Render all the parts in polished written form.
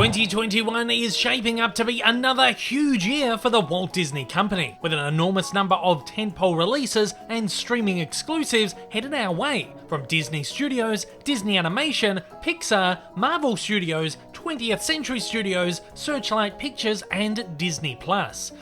2021 is shaping up to be another huge year for the Walt Disney Company, with an enormous number of tentpole releases and streaming exclusives headed our way, from Disney Studios, Disney Animation, Pixar, Marvel Studios, 20th Century Studios, Searchlight Pictures, and Disney+.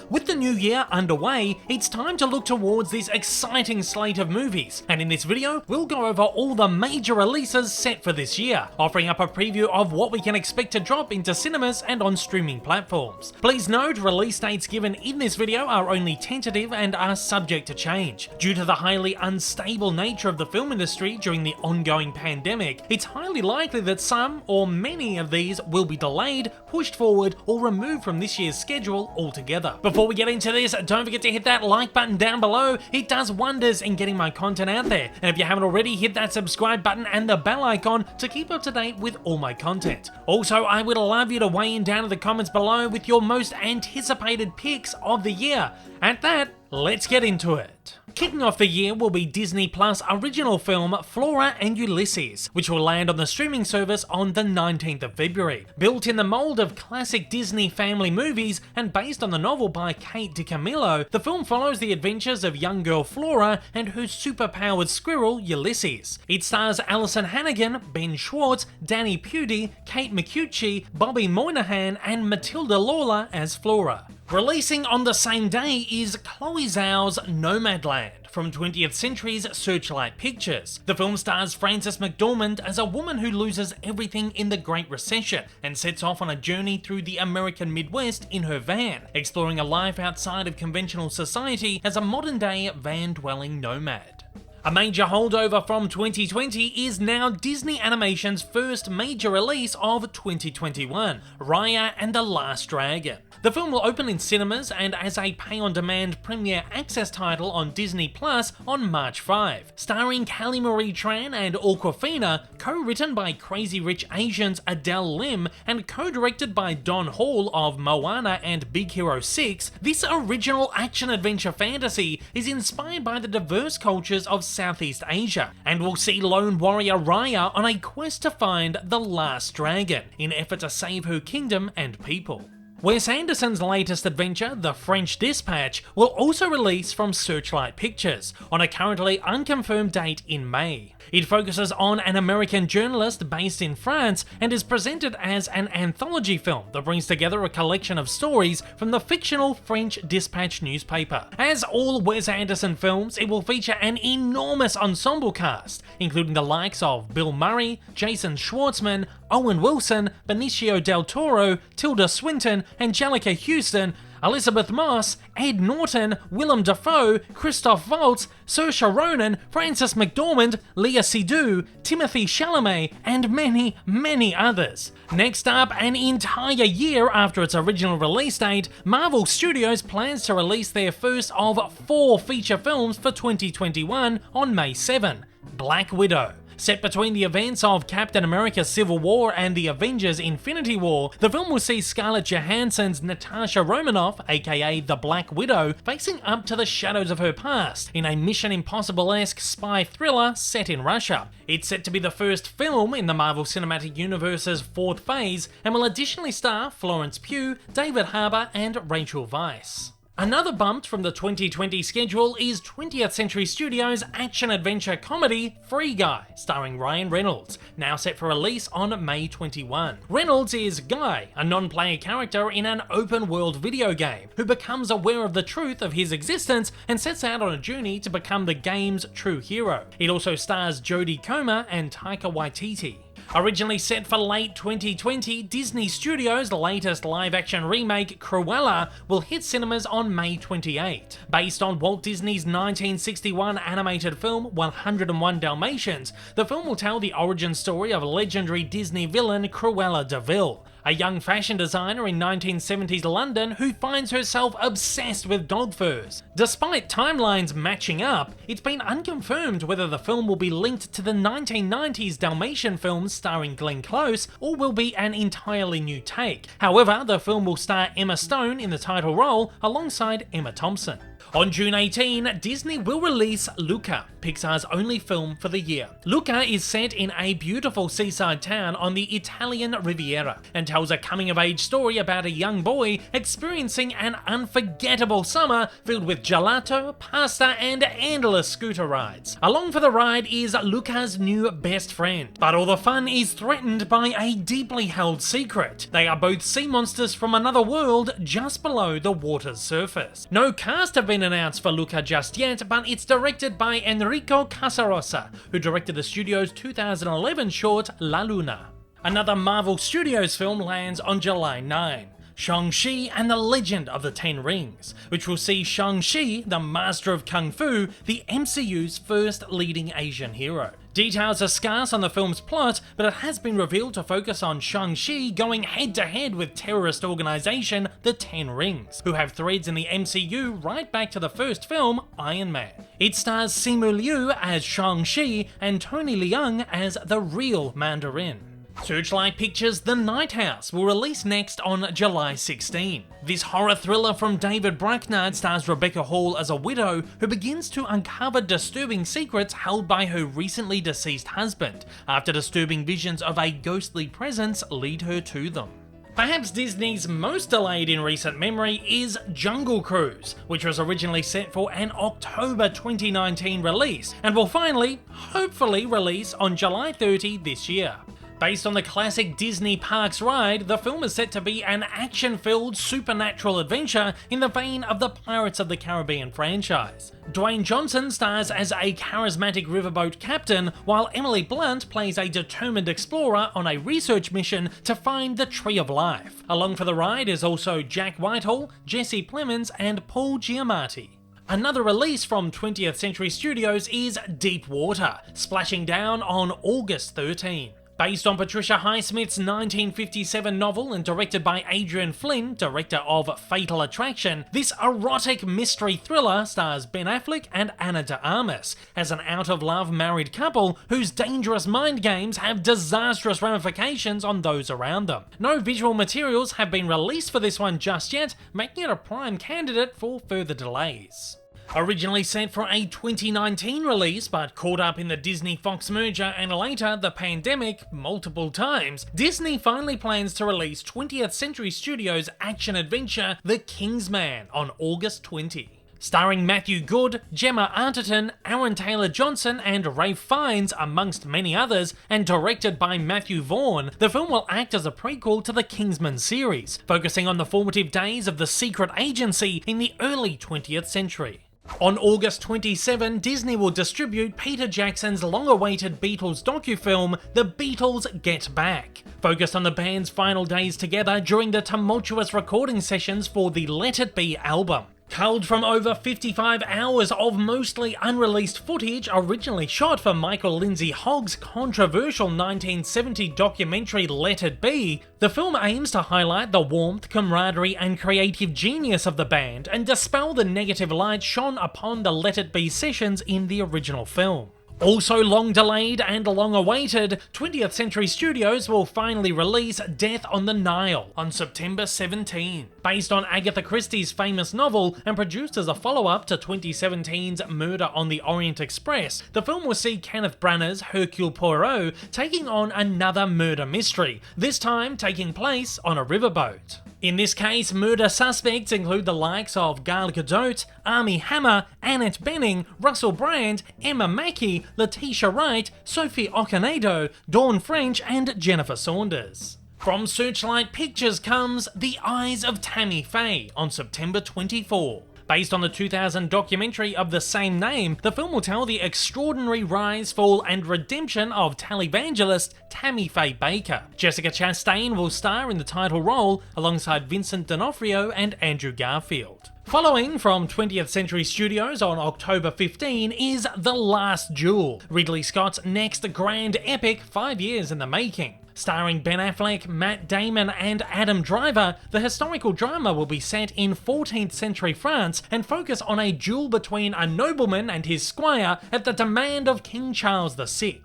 With the new year underway, it's time to look towards this exciting slate of movies, and in this video, we'll go over all the major releases set for this year, offering up a preview of what we can expect to drop into cinemas and on streaming platforms. Please note, release dates given in this video are only tentative and are subject to change. Due to the highly unstable nature of the film industry during the ongoing pandemic, it's highly likely that some or many of these will be delayed, pushed forward, or removed from this year's schedule altogether. Before we get into this, don't forget to hit that like button down below. It does wonders in getting my content out there. And if you haven't already, hit that subscribe button and the bell icon to keep up to date with all my content. Also, I would love you to weigh in down in the comments below with your most anticipated picks of the year. At that, let's get into it. Kicking off the year will be Disney Plus original film Flora Ulysses, which will land on the streaming service on the 19th of February. Built in the mold of classic Disney family movies and based on the novel by Kate DiCamillo, the film follows the adventures of young girl Flora and her superpowered squirrel Ulysses. It stars Alison Hannigan, Ben Schwartz, Danny Pudi, Kate McCutcheon, Bobby Moynihan, and Matilda Lawler as Flora. Releasing on the same day is Chloe Zhao's Nomadland from 20th Century's Searchlight Pictures. The film stars Frances McDormand as a woman who loses everything in the Great Recession and sets off on a journey through the American Midwest in her van, exploring a life outside of conventional society as a modern-day van-dwelling nomad. A major holdover from 2020 is now Disney Animation's first major release of 2021, Raya and the Last Dragon. The film will open in cinemas and as a pay-on-demand premiere access title on Disney Plus on March 5. Starring Kelly Marie Tran and Awkwafina, co-written by Crazy Rich Asians Adele Lim and co-directed by Don Hall of Moana and Big Hero 6, this original action-adventure fantasy is inspired by the diverse cultures of Southeast Asia, and will see lone warrior Raya on a quest to find the Last Dragon, in effort to save her kingdom and people. Wes Anderson's latest adventure, The French Dispatch, will also release from Searchlight Pictures, on a currently unconfirmed date in May. It focuses on an American journalist based in France and is presented as an anthology film that brings together a collection of stories from the fictional French Dispatch newspaper. As all Wes Anderson films, it will feature an enormous ensemble cast, including the likes of Bill Murray, Jason Schwartzman, Owen Wilson, Benicio del Toro, Tilda Swinton, Angelica Houston, Elizabeth Moss, Ed Norton, Willem Dafoe, Christoph Waltz, Saoirse Ronan, Frances McDormand, Léa Seydoux, Timothée Chalamet, and many, many others. Next up, an entire year after its original release date, Marvel Studios plans to release their first of 4 feature films for 2021 on May 7, Black Widow. Set between the events of Captain America Civil War and the Avengers Infinity War, the film will see Scarlett Johansson's Natasha Romanoff, aka the Black Widow, facing up to the shadows of her past in a Mission Impossible-esque spy thriller set in Russia. It's set to be the first film in the Marvel Cinematic Universe's 4th phase, and will additionally star Florence Pugh, David Harbour, and Rachel Weisz. Another bump from the 2020 schedule is 20th Century Studios' action-adventure comedy Free Guy, starring Ryan Reynolds, now set for release on May 21. Reynolds is Guy, a non-player character in an open-world video game, who becomes aware of the truth of his existence and sets out on a journey to become the game's true hero. It also stars Jodie Comer and Taika Waititi. Originally set for late 2020, Disney Studios' latest live-action remake, Cruella, will hit cinemas on May 28. Based on Walt Disney's 1961 animated film 101 Dalmatians, the film will tell the origin story of legendary Disney villain Cruella de Vil, a young fashion designer in 1970s London who finds herself obsessed with dog furs. Despite timelines matching up, it's been unconfirmed whether the film will be linked to the 1990s Dalmatian films starring Glenn Close or will be an entirely new take. However, the film will star Emma Stone in the title role alongside Emma Thompson. On June 18, Disney will release Luca, Pixar's only film for the year. Luca is set in a beautiful seaside town on the Italian Riviera and tells a coming-of-age story about a young boy experiencing an unforgettable summer filled with gelato, pasta, and endless scooter rides. Along for the ride is Luca's new best friend, but all the fun is threatened by a deeply held secret. They are both sea monsters from another world just below the water's surface. No cast have been announced for Luca just yet, but it's directed by Enrico Casarosa, who directed the studio's 2011 short La Luna. Another Marvel Studios film lands on July 9. Shang-Chi and the Legend of the Ten Rings, which will see Shang-Chi, the master of Kung Fu, the MCU's first leading Asian hero. Details are scarce on the film's plot, but it has been revealed to focus on Shang-Chi going head-to-head with terrorist organisation the Ten Rings, who have threads in the MCU right back to the first film, Iron Man. It stars Simu Liu as Shang-Chi and Tony Leung as the real Mandarin. Searchlight Pictures' The Night House will release next on July 16. This horror thriller from David Bracknard stars Rebecca Hall as a widow who begins to uncover disturbing secrets held by her recently deceased husband, after disturbing visions of a ghostly presence lead her to them. Perhaps Disney's most delayed in recent memory is Jungle Cruise, which was originally set for an October 2019 release, and will finally, hopefully, release on July 30 this year. Based on the classic Disney Parks ride, the film is set to be an action-filled supernatural adventure in the vein of the Pirates of the Caribbean franchise. Dwayne Johnson stars as a charismatic riverboat captain, while Emily Blunt plays a determined explorer on a research mission to find the Tree of Life. Along for the ride is also Jack Whitehall, Jesse Plemons, and Paul Giamatti. Another release from 20th Century Studios is Deep Water, splashing down on August 13. Based on Patricia Highsmith's 1957 novel and directed by Adrian Flynn, director of Fatal Attraction, this erotic mystery thriller stars Ben Affleck and Ana de Armas as an out-of-love married couple whose dangerous mind games have disastrous ramifications on those around them. No visual materials have been released for this one just yet, making it a prime candidate for further delays. Originally set for a 2019 release, but caught up in the Disney-Fox merger and later the pandemic multiple times, Disney finally plans to release 20th Century Studios' action-adventure The Kingsman on August 20. Starring Matthew Good, Gemma Arterton, Aaron Taylor-Johnson and Ralph Fiennes amongst many others, and directed by Matthew Vaughn, the film will act as a prequel to the Kingsman series, focusing on the formative days of the secret agency in the early 20th century. On August 27, Disney will distribute Peter Jackson's long-awaited Beatles docufilm, The Beatles Get Back, focused on the band's final days together during the tumultuous recording sessions for the Let It Be album. Culled from over 55 hours of mostly unreleased footage originally shot for Michael Lindsay Hogg's controversial 1970 documentary Let It Be, the film aims to highlight the warmth, camaraderie and creative genius of the band and dispel the negative light shone upon the Let It Be sessions in the original film. Also long delayed and long awaited, 20th Century Studios will finally release Death on the Nile on September 17. Based on Agatha Christie's famous novel and produced as a follow-up to 2017's Murder on the Orient Express, the film will see Kenneth Branagh's Hercule Poirot taking on another murder mystery, this time taking place on a riverboat. In this case, murder suspects include the likes of Gal Gadot, Armie Hammer, Annette Bening, Russell Brand, Emma Mackey, Letitia Wright, Sophie Okonedo, Dawn French, and Jennifer Saunders. From Searchlight Pictures comes The Eyes of Tammy Faye on September 24. Based on the 2000 documentary of the same name, the film will tell the extraordinary rise, fall, and redemption of televangelist Tammy Faye Baker. Jessica Chastain will star in the title role alongside Vincent D'Onofrio and Andrew Garfield. Following from 20th Century Studios on October 15 is The Last Duel, Ridley Scott's next grand epic 5 years in the making. Starring Ben Affleck, Matt Damon and Adam Driver, the historical drama will be set in 14th century France and focus on a duel between a nobleman and his squire at the demand of King Charles VI.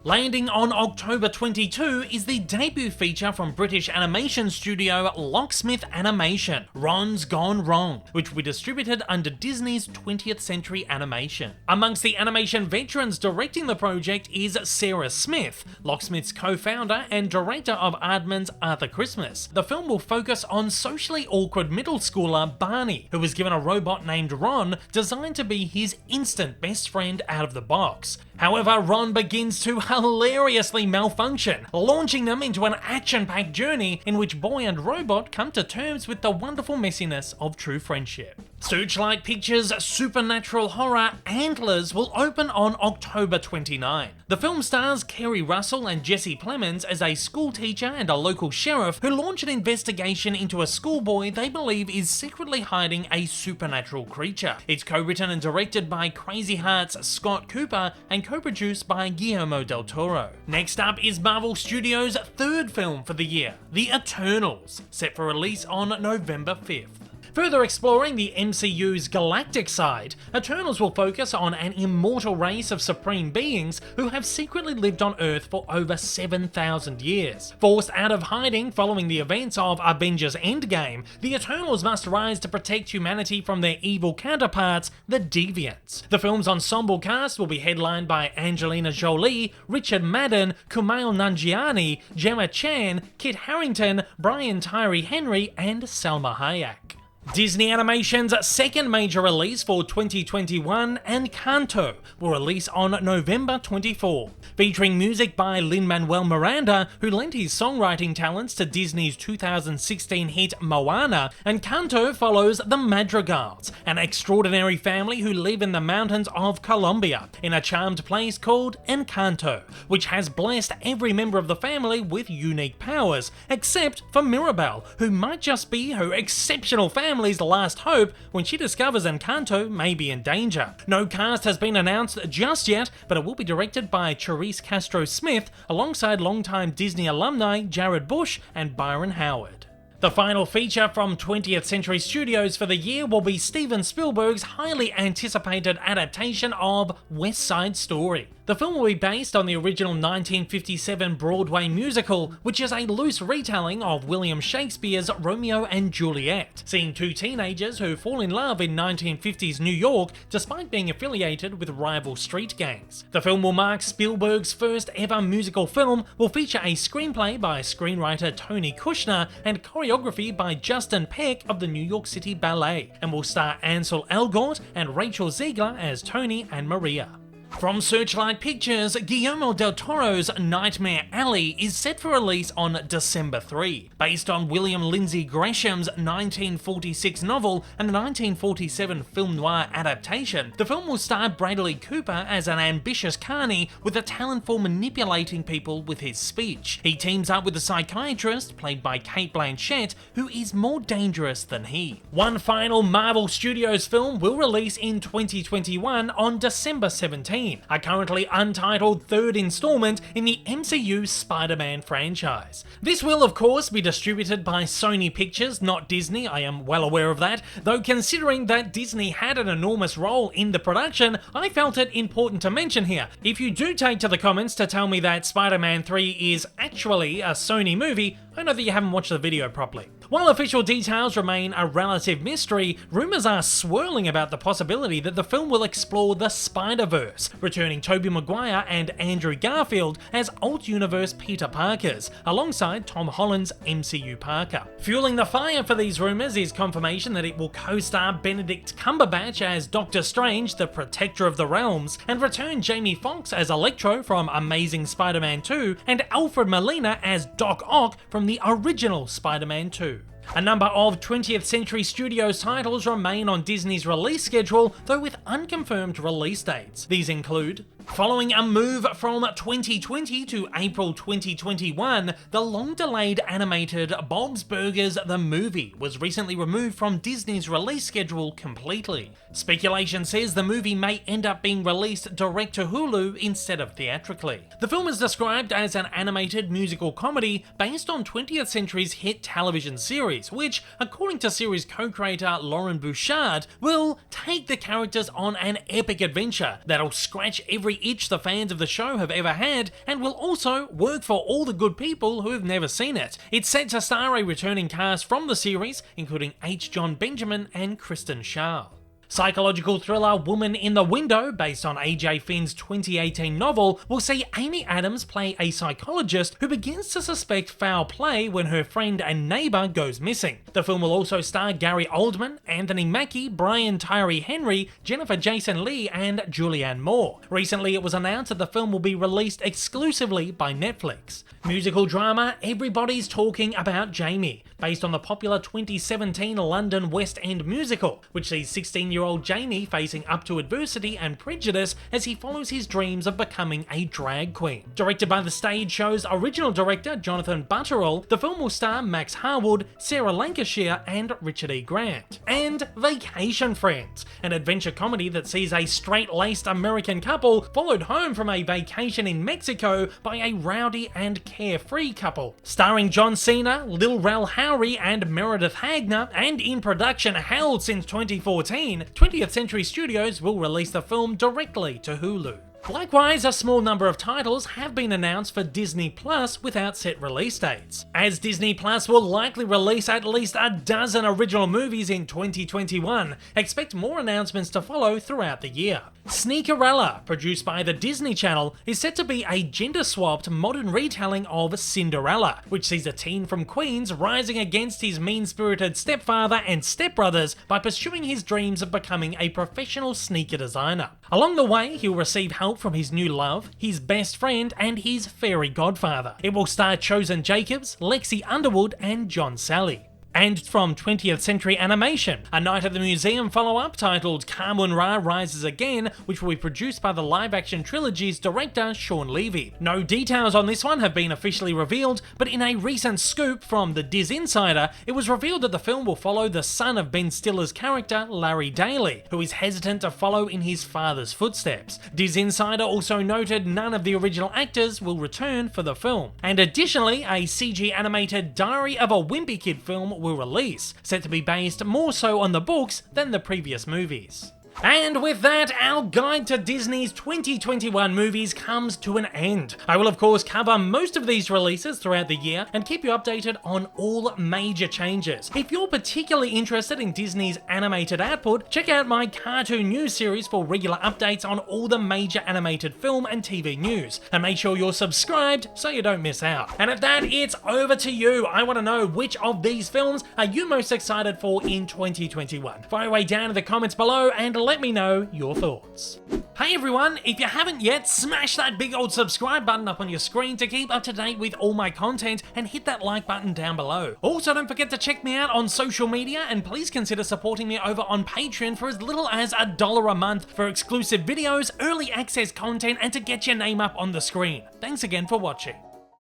Landing on October 22 is the debut feature from British animation studio Locksmith Animation, Ron's Gone Wrong, which will be distributed under Disney's 20th Century Animation. Amongst the animation veterans directing the project is Sarah Smith, Locksmith's co-founder and director of Aardman's Arthur Christmas. The film will focus on socially awkward middle schooler Barney, who was given a robot named Ron designed to be his instant best friend out of the box. However, Ron begins to hilariously malfunction, launching them into an action-packed journey in which boy and robot come to terms with the wonderful messiness of true friendship. Searchlight Pictures' supernatural horror Antlers will open on October 29. The film stars Kerry Russell and Jesse Plemons as a school teacher and a local sheriff who launch an investigation into a schoolboy they believe is secretly hiding a supernatural creature. It's co-written and directed by Crazy Heart's Scott Cooper and co-produced by Guillermo del Toro. Next up is Marvel Studios' third film for the year, The Eternals, set for release on November 5th. Further exploring the MCU's galactic side, Eternals will focus on an immortal race of supreme beings who have secretly lived on Earth for over 7,000 years. Forced out of hiding following the events of Avengers Endgame, the Eternals must rise to protect humanity from their evil counterparts, the Deviants. The film's ensemble cast will be headlined by Angelina Jolie, Richard Madden, Kumail Nanjiani, Gemma Chan, Kit Harington, Brian Tyree Henry, and Salma Hayek. Disney Animation's second major release for 2021, Encanto, will release on November 24. Featuring music by Lin-Manuel Miranda, who lent his songwriting talents to Disney's 2016 hit Moana, Encanto follows the Madrigals, an extraordinary family who live in the mountains of Colombia, in a charmed place called Encanto, which has blessed every member of the family with unique powers, except for Mirabel, who might just be her exceptional family's last hope when she discovers Encanto may be in danger. No cast has been announced just yet, but it will be directed by Charisse Castro-Smith alongside longtime Disney alumni Jared Bush and Byron Howard. The final feature from 20th Century Studios for the year will be Steven Spielberg's highly anticipated adaptation of West Side Story. The film will be based on the original 1957 Broadway musical, which is a loose retelling of William Shakespeare's Romeo and Juliet, seeing two teenagers who fall in love in 1950s New York despite being affiliated with rival street gangs. The film will mark Spielberg's first ever musical film, will feature a screenplay by screenwriter Tony Kushner and choreography by Justin Peck of the New York City Ballet, and will star Ansel Elgort and Rachel Ziegler as Tony and Maria. From Searchlight Pictures, Guillermo del Toro's Nightmare Alley is set for release on December 3. Based on William Lindsay Gresham's 1946 novel and a 1947 film noir adaptation, the film will star Bradley Cooper as an ambitious carny with a talent for manipulating people with his speech. He teams up with a psychiatrist, played by Cate Blanchett, who is more dangerous than he. One final Marvel Studios film will release in 2021 on December 17. A currently untitled third installment in the MCU Spider-Man franchise. This will of course be distributed by Sony Pictures, not Disney, I am well aware of that, though considering that Disney had an enormous role in the production, I felt it important to mention here. If you do take to the comments to tell me that Spider-Man 3 is actually a Sony movie, I know that you haven't watched the video properly. While official details remain a relative mystery, rumours are swirling about the possibility that the film will explore the Spider-Verse, returning Tobey Maguire and Andrew Garfield as alt-universe Peter Parkers, alongside Tom Holland's MCU Parker. Fueling the fire for these rumours is confirmation that it will co-star Benedict Cumberbatch as Doctor Strange, the Protector of the Realms, and return Jamie Foxx as Electro from Amazing Spider-Man 2, and Alfred Molina as Doc Ock from the original Spider-Man 2. A number of 20th Century Studios titles remain on Disney's release schedule, though with unconfirmed release dates. These include: following a move from 2020 to April 2021, the long-delayed animated Bob's Burgers the Movie was recently removed from Disney's release schedule completely. Speculation says the movie may end up being released direct to Hulu instead of theatrically. The film is described as an animated musical comedy based on 20th Century's hit television series, which, according to series co-creator Lauren Bouchard, will take the characters on an epic adventure that'll scratch every itch the fans of the show have ever had, and will also work for all the good people who have never seen it. It's set to star a returning cast from the series, including H. John Benjamin and Kristen Schaal. Psychological thriller Woman in the Window, based on A.J. Finn's 2018 novel, will see Amy Adams play a psychologist who begins to suspect foul play when her friend and neighbour goes missing. The film will also star Gary Oldman, Anthony Mackie, Brian Tyree Henry, Jennifer Jason Leigh, and Julianne Moore. Recently, it was announced that the film will be released exclusively by Netflix. Musical drama Everybody's Talking About Jamie, based on the popular 2017 London West End musical, which sees 16-year-old Jamie facing up to adversity and prejudice as he follows his dreams of becoming a drag queen. Directed by the stage show's original director, Jonathan Butterall, the film will star Max Harwood, Sarah Lancashire, and Richard E. Grant. And Vacation Friends, an adventure comedy that sees a straight-laced American couple followed home from a vacation in Mexico by a rowdy and carefree couple. Starring John Cena, Lil Rel Howery, and Meredith Hagner, and in production held since 2014, 20th Century Studios will release the film directly to Hulu. Likewise, a small number of titles have been announced for Disney Plus without set release dates, as Disney Plus will likely release at least a dozen original movies in 2021. Expect more announcements to follow throughout the year. Sneakerella, produced by the Disney Channel, is set to be a gender-swapped modern retelling of Cinderella, which sees a teen from Queens rising against his mean-spirited stepfather and stepbrothers by pursuing his dreams of becoming a professional sneaker designer. Along the way, he'll receive help from his new love, his best friend, and his fairy godfather. It will star Chosen Jacobs, Lexi Underwood, and John Sally. And from 20th Century Animation, a Night at the Museum follow-up titled Kahmunrah Rises Again, which will be produced by the live-action trilogy's director Sean Levy. No details on this one have been officially revealed, but in a recent scoop from the Diz Insider, it was revealed that the film will follow the son of Ben Stiller's character, Larry Daly, who is hesitant to follow in his father's footsteps. Diz Insider also noted none of the original actors will return for the film. And additionally, a CG animated Diary of a Wimpy Kid film will release, set to be based more so on the books than the previous movies. And with that, our guide to Disney's 2021 movies comes to an end. I will of course cover most of these releases throughout the year and keep you updated on all major changes. If you're particularly interested in Disney's animated output, check out my cartoon news series for regular updates on all the major animated film and TV news. And make sure you're subscribed so you don't miss out. And at that, it's over to you. I want to know which of these films are you most excited for in 2021. Fire away down in the comments below and let me know your thoughts. Hey everyone, if you haven't yet, smash that big old subscribe button up on your screen to keep up to date with all my content, and hit that like button down below. Also, don't forget to check me out on social media, and please consider supporting me over on Patreon for as little as $1 a month for exclusive videos, early access content, and to get your name up on the screen. Thanks again for watching.